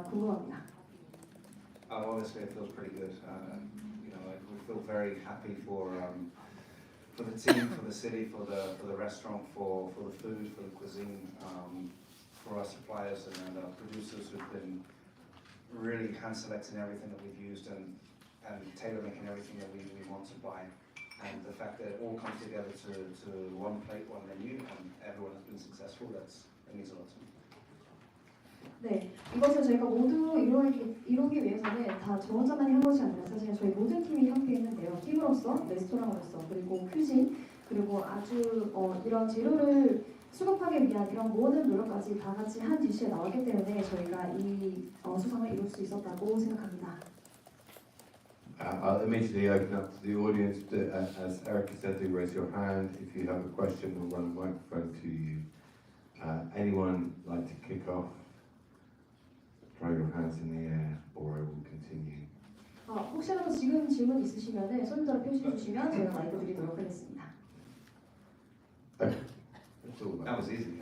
궁금합니다. Honestly, it feels pretty good. Like we feel very happy for the team, for the city, for the restaurant, for the food, for the cuisine, for our suppliers and our producers who've been really hand selecting everything that we've used and tailor making everything that we want to buy. And the fact that it all comes together to one plate, one menu, and everyone has been successful, that means a lot to me. 네, 이것을 저희가 모두 이루기 위해서는 다 저 혼자만이 한 것이 아니라 사실은 저희 모든 팀이 함께했는데요. 팀으로서, 레스토랑으로서, 그리고 큐진, 그리고 아주 이런 재료를 수급하기 위한 이런 모든 노력까지 다 같이 한 디시에 나왔기 때문에 저희가 이 수상을 이룰 수 있었다고 생각합니다. I'll immediately open up to the audience. As Erica said, do raise your hand if you have a question. We'll run a microphone to you. Anyone like to kick off? Throw your hands in the air, or I will continue. 혹시라도 지금 질문 있으시면은 손들어 표시해 주시면 저희가 마이크 드리도록 하겠습니다. That was easy.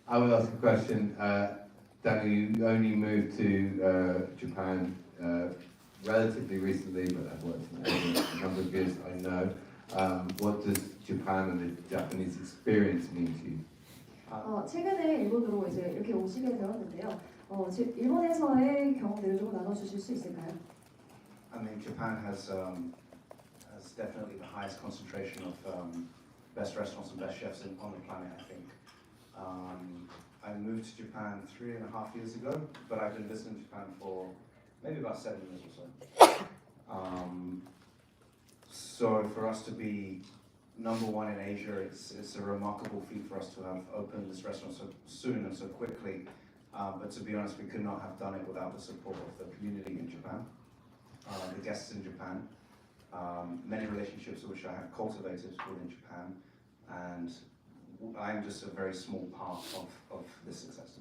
I will ask a question. Daniel, you only moved to Japan relatively recently, but I've worked in Asia for a number of years. I know. What does Japan and the Japanese experience mean to you? 최근에 일본으로 이제 이렇게 오시게 되었는데요. 일본에서의 경험들을 좀 나눠주실 수 있을까요? I mean, Japan has definitely the highest concentration of best restaurants and best chefs on the planet, I think. I moved to Japan 3.5 years ago, but I've been visiting Japan for maybe about 7 years or so. So for us to be number one in Asia, it's a remarkable feat for us to have opened this restaurant so soon and so quickly. But to be honest, we could not have done it without the support of the community in Japan, the guests in Japan, many relationships which I have cultivated within Japan, and I'm just a very small part of this success.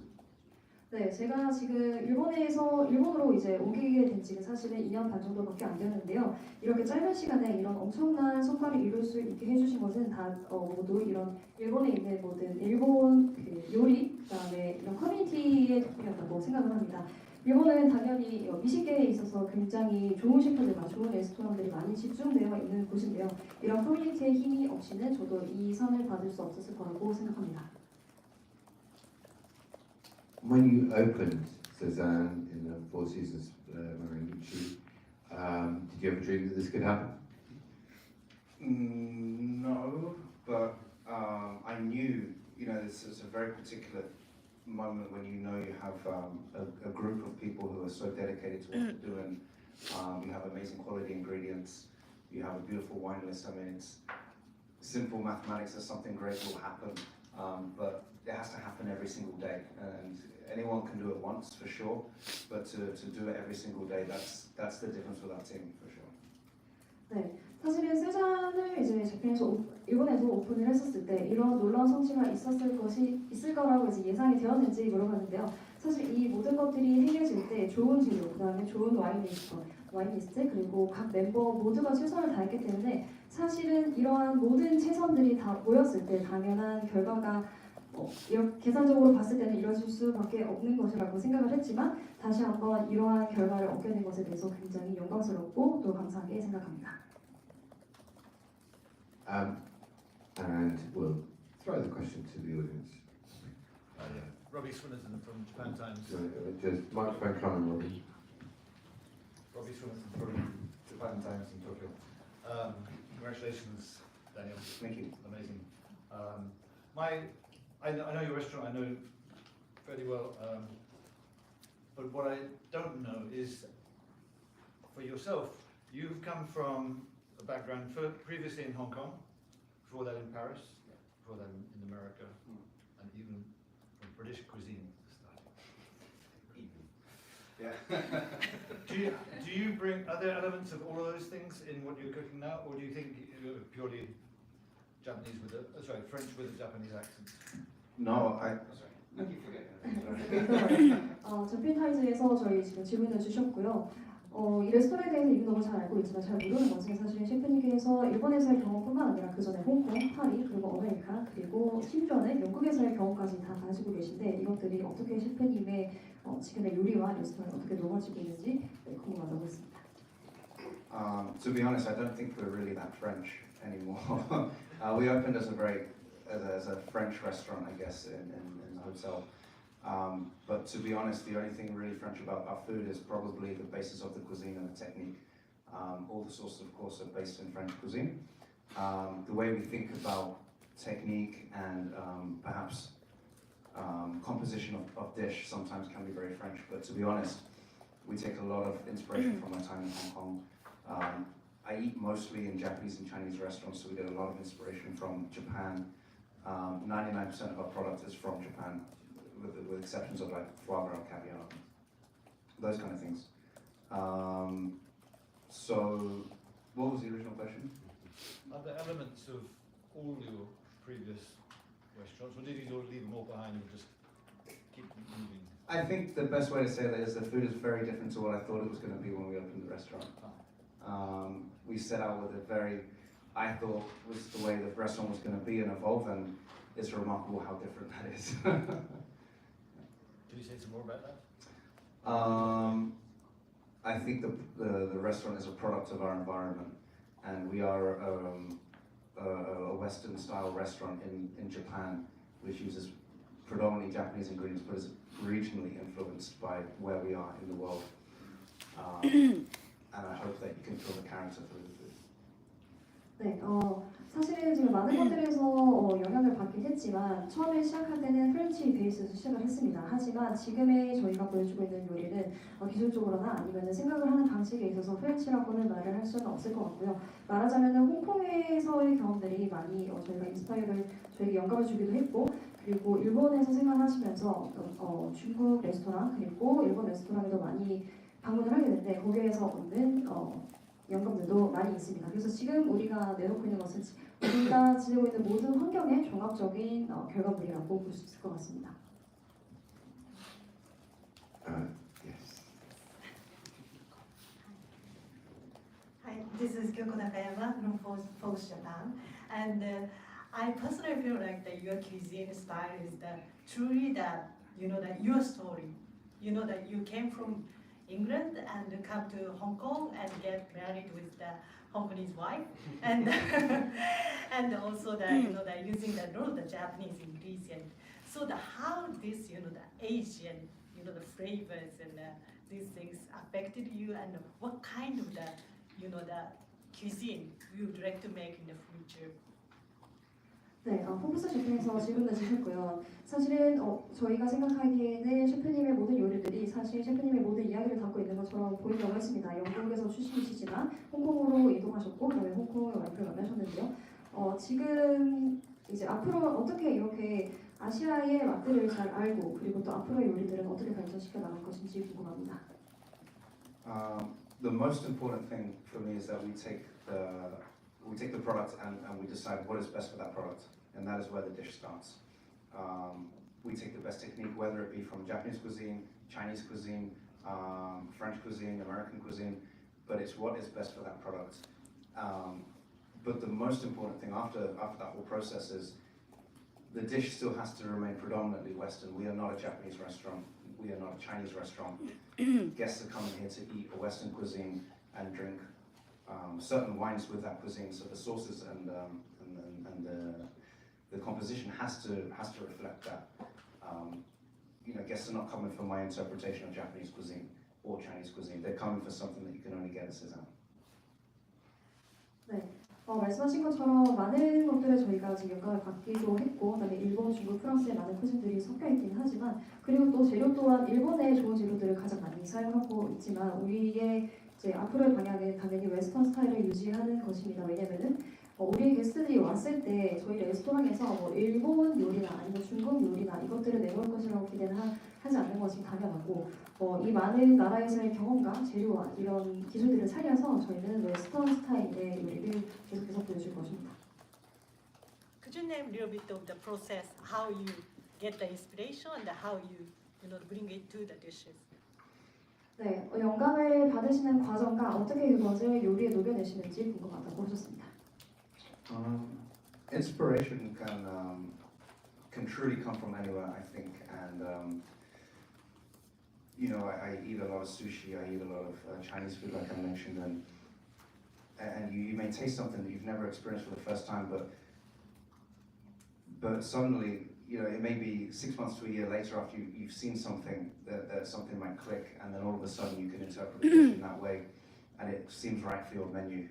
네, 제가 지금 일본으로 이제 오게 된 지는 사실은 2년 반 정도밖에 안 되었는데요. 이렇게 짧은 시간에 이런 엄청난 성과를 이룰 수 있게 해주신 것은 다 모두 이런 일본에 있는 모든 일본 요리, 그다음에 이런 커뮤니티의 덕분이었다고 생각을 합니다. 일본은 당연히 미식계에 있어서 굉장히 좋은 셰프들과 좋은 레스토랑들이 많이 집중되어 있는 곳인데요. 이런 커뮤니티의 힘이 없이는 저도 이 상을 받을 수 없었을 거라고 생각합니다. When you opened Sézanne in the Four Seasons Marinichi, did you ever dream that this could happen? No, but I knew, this is a very particular moment when you know you have a group of people who are so dedicated to what they're doing. You have amazing quality ingredients. You have a beautiful wine list. I mean, it's simple mathematics that something great will happen, but it has to happen every single day. And anyone can do it once for sure, but to do it every single day, that's the difference with our team for sure. 네, 사실은 세잔을 이제 일본에서 오픈을 했었을 때 이런 놀라운 성취가 있을 거라고 이제 예상이 되었는지 물어봤는데요. 사실 이 모든 것들이 행해질 때 좋은 재료, 그다음에 좋은 와인 리스트 그리고 각 멤버 모두가 최선을 다했기 때문에 사실은 이러한 모든 최선들이 다 모였을 때 당연한 결과가 이렇게 계산적으로 봤을 때는 이뤄질 수밖에 없는 것이라고 생각을 했지만 다시 한번 이러한 결과를 얻게 된 것에 대해서 굉장히 영광스럽고 또 감사하게 생각합니다. And we'll throw the question to the audience. Yeah. Robbie Swinnerton from Japan Times. Just microphone coming, Robbie. Robbie Swinnerton from Japan Times in Tokyo. Congratulations, Daniel. Thank you. Amazing. I know your restaurant. I know fairly well. But what I don't know is, for yourself, you've come from a background previously in Hong Kong, before that in Paris, before that in America, and even from British cuisine. Yeah. Do you bring, are there elements of all of those things in what you're cooking now, or do you think you're purely Japanese French with a Japanese accent? No, I keep forgetting. 저필타이즈에서 저희 지금 질문을 주셨고요. 이 레스토랑에 대해서 이미 너무 잘 알고 있지만 잘 모르는 것은 사실 셰프님께서 일본에서의 경험뿐만 아니라 그 전에 홍콩, 파리, 그리고 아메리카, 그리고 심지어는 영국에서의 경험까지 다 가지고 계신데 이것들이 어떻게 셰프님의 지금의 요리와 레스토랑이 어떻게 녹아지고 있는지 궁금하다고 했습니다. To be honest, I don't think we're really that French anymore. We opened as a French restaurant, I guess, in a hotel. But to be honest, the only thing really French about our food is probably the basis of the cuisine and the technique. All the sauces, of course, are based in French cuisine. The way we think about technique and perhaps composition of dish sometimes can be very French, but to be honest, we take a lot of inspiration from our time in Hong Kong. I eat mostly in Japanese and Chinese restaurants, so we get a lot of inspiration from Japan. 99% of our product is from Japan, with exceptions of like foie gras, caviar, those kind of things. So, what was the original question? Are there elements of all your previous restaurants, or did you leave them all behind and just keep moving? I think the best way to say that is the food is very different to what I thought it was going to be when we opened the restaurant. We set out with a I thought was the way the restaurant was going to be and evolve, and it's remarkable how different that is. Can you say some more about that? I think the restaurant is a product of our environment, and we are a Western style restaurant in Japan, which uses predominantly Japanese ingredients, but is regionally influenced by where we are in the world. And I hope that you can feel the character through the food. 네, 사실은 지금 많은 것들에서 영향을 받긴 했지만 처음에 시작할 때는 프렌치 베이스에서 시작을 했습니다. 하지만 지금의 저희가 보여주고 있는 요리는 기술적으로나 아니면 생각을 하는 방식에 있어서 프렌치라고는 말을 할 수는 없을 것 같고요. 말하자면 홍콩에서의 경험들이 많이 저희가 저에게 영감을 주기도 했고, 그리고 일본에서 생활하시면서 중국 레스토랑 그리고 일본 레스토랑에도 많이 방문을 하게 되는데 거기에서 얻는 영감들도 많이 있습니다. 그래서 지금 우리가 내놓고 있는 것은 우리가 지내고 있는 모든 환경의 종합적인 결과물이라고 볼 수 있을 것 같습니다. Yes. Hi, this is Kyoko Nakayama from Fox Japan, and I personally feel like that your cuisine style is truly that your story. You know that you came from England and come to Hong Kong and get married with the Hong Kongese wife, and and also that that using the Japanese ingredient. So how this the Asian the flavors and these things affected you, and what kind of the cuisine you would like to make in the future? 네, 포브스 셰프에서 질문을 주셨고요. 사실은 저희가 생각하기에는 셰프님의 모든 요리들이 사실 셰프님의 모든 이야기를 담고 있는 것처럼 보인다고 했습니다. 영국에서 출신이시지만 홍콩으로 이동하셨고 그다음에 홍콩의 와이프를 만나셨는데요. 지금 이제 앞으로 어떻게 이렇게 아시아의 맛들을 잘 알고 그리고 또 앞으로의 요리들은 어떻게 발전시켜 나갈 것인지 궁금합니다. The most important thing for me is that we take the product and we decide what is best for that product, and that is where the dish starts. We take the best technique, whether it be from Japanese cuisine, Chinese cuisine, French cuisine, American cuisine, but it's what is best for that product. But the most important thing after that whole process is the dish still has to remain predominantly Western. We are not a Japanese restaurant. We are not a Chinese restaurant. Guests are coming here to eat a Western cuisine and drink certain wines with that cuisine. So the sauces and the composition has to reflect that. Guests are not coming for my interpretation of Japanese cuisine or Chinese cuisine. They're coming for something that you can only get at Sézanne. 네. 말씀하신 것처럼 많은 것들에 저희가 지금 영감을 받기도 했고 그다음에 일본, 중국, 프랑스의 많은 쿠진들이 섞여 있긴 하지만 그리고 또 재료 또한 일본의 좋은 재료들을 가장 많이 사용하고 있지만 우리의 이제 앞으로의 방향은 당연히 웨스턴 스타일을 유지하는 것입니다. 왜냐면은 우리 게스트들이 왔을 때 저희 레스토랑에서 일본 요리나 아니면 중국 요리나 이것들을 내놓을 것이라고 기대는 하지 않는 것이 당연하고 이 많은 나라에서의 경험과 재료와 이런 기술들을 살려서 저희는 웨스턴 스타일의 요리를 계속해서 보여줄 것입니다. Could you name a little bit of the process, how you get the inspiration and how you bring it to the dishes? 네, 영감을 받으시는 과정과 어떻게 그것을 요리에 녹여내시는지 궁금하다고 하셨습니다. Inspiration can truly come from anywhere, I think, and you know, I eat a lot of sushi, I eat a lot of Chinese food, like I mentioned, and you may taste something that you've never experienced for the first time, but suddenly, you know, it may be 6 months to a year later after you've seen something that something might click, and then all of a sudden you can interpret the dish in that way, and it seems right for your menu.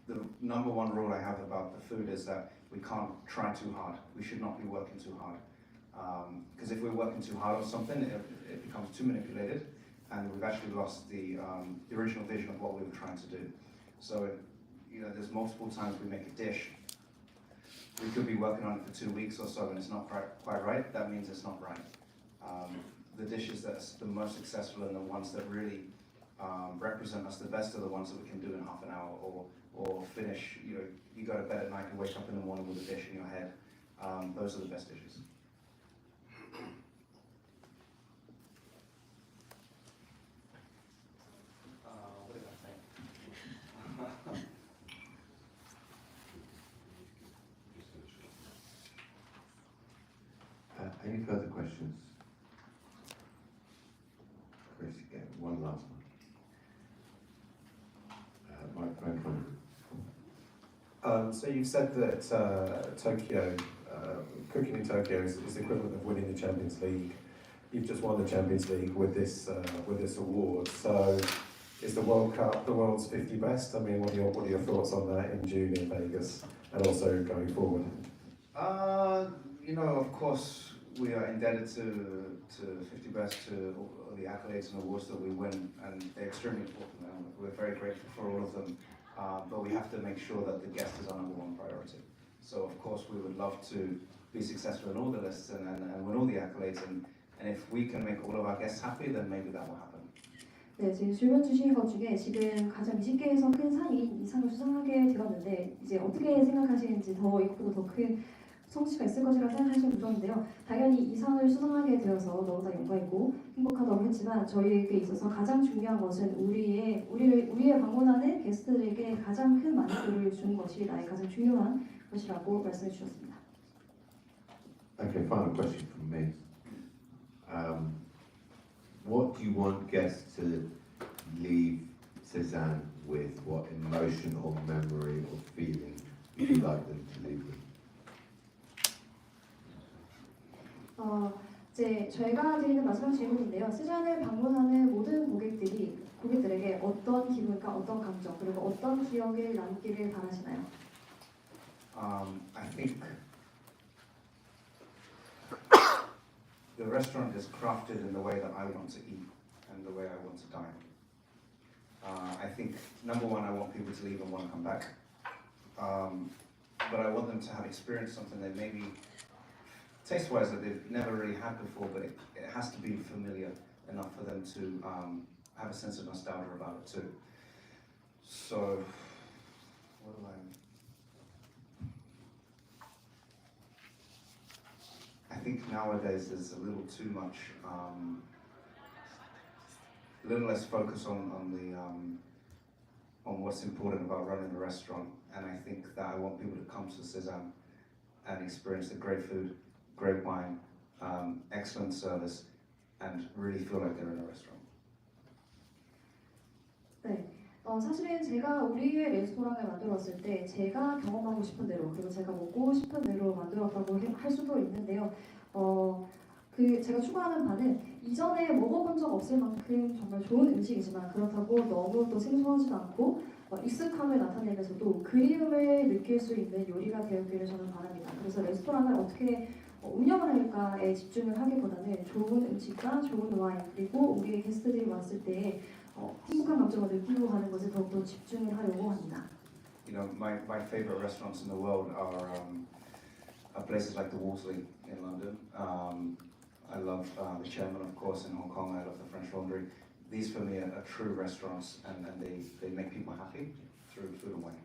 The number one rule I have about the food is that we can't try too hard. We should not be working too hard. Because if we're working too hard on something, it becomes too manipulated, and we've actually lost the original vision of what we were trying to do. So, you know, there's multiple times we make a dish. We could be working on it for 2 weeks or so, and it's not quite right. That means it's not right. The dishes that's the most successful and the ones that really represent us the best are the ones that we can do in half an hour or finish. You know, you go to bed at night and wake up in the morning with a dish in your head. Those are the best dishes. What did I think? Any further questions? Chris, again, one last one. Microphone. So you've said that Tokyo, cooking in Tokyo is the equivalent of winning the Champions League. You've just won the Champions League with this award. So is the World Cup the world's 50 best? I mean, what are your thoughts on that in June in Vegas and also going forward? You know, of course, we are indebted to 50 Best, to all the accolades and awards that we win, and they're extremely important, and we're very grateful for all of them. But we have to make sure that the guest is our number one priority. So, of course, we would love to be successful in all the lists and win all the accolades, and if we can make all of our guests happy, then maybe that will happen. 네, 지금 질문 주신 것 중에 지금 가장 20개에서 큰 상인 이상을 수상하게 되었는데 이제 어떻게 생각하시는지 더 이것보다 더 큰 성취가 있을 것이라 생각하시는 분들인데요. 당연히 이 상을 수상하게 되어서 너무나 영광이고 행복하다고 했지만 저희에게 있어서 가장 중요한 것은 우리의 방문하는 게스트들에게 가장 큰 만족도를 주는 것이 나의 가장 중요한 것이라고 말씀해 주셨습니다. Okay, final question from me. What do you want guests to leave Sézanne with? What emotion or memory or feeling would you like them to leave with? 이제 저희가 드리는 마지막 질문인데요. 세잔을 방문하는 모든 고객들에게 어떤 기분과 어떤 감정 그리고 어떤 기억을 남기를 바라시나요? I think the restaurant is crafted in the way that I want to eat and the way I want to dine. I think number one, I want people to leave and want to come back. But I want them to have experienced something that maybe taste-wise that they've never really had before, but it has to be familiar enough for them to have a sense of nostalgia about it too. So, what do I think nowadays there's a little too much, a little less focus on what's important about running a restaurant, and I think that I want people to come to Sézanne and experience the great food, great wine, excellent service, and really feel like they're in a restaurant. 네, 사실은 제가 우리의 레스토랑을 만들었을 때 제가 경험하고 싶은 대로 그리고 제가 먹고 싶은 대로 만들었다고 할 수도 있는데요. 제가 추구하는 바는 이전에 먹어본 적 없을 만큼 정말 좋은 음식이지만 그렇다고 너무 또 생소하지도 않고 익숙함을 나타내면서도 그리움을 느낄 수 있는 요리가 되었기를 저는 바랍니다. 그래서 레스토랑을 어떻게 운영을 할까에 집중을 하기보다는 좋은 음식과 좋은 와인 그리고 우리의 게스트들이 왔을 때 행복한 감정을 느끼고 가는 것에 더욱더 집중을 하려고 합니다. You know, my favorite restaurants in the world are places like the Wolseley in London. I love the Chairman, of course, in Hong Kong. I love the French Laundry. These for me are true restaurants, and they make people happy through food and wine.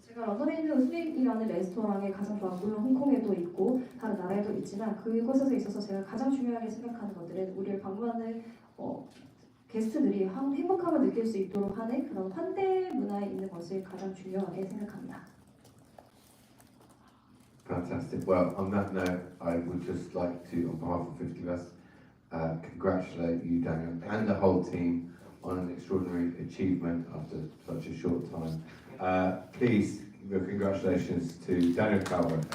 제가 런던에 있는 슬립이라는 레스토랑에 가장 좋아하고 물론 홍콩에도 있고 다른 나라에도 있지만 그곳에서 있어서 제가 가장 중요하게 생각하는 것들은 우리를 방문하는 게스트들이 행복함을 느낄 수 있도록 하는 그런 환대 문화에 있는 것을 가장 중요하게 생각합니다. Fantastic. Well, on that note, I would just like to, on behalf of 50 of us, congratulate you, Daniel, and the whole team on an extraordinary achievement after such a short time. Please, your congratulations to Daniel Calvert.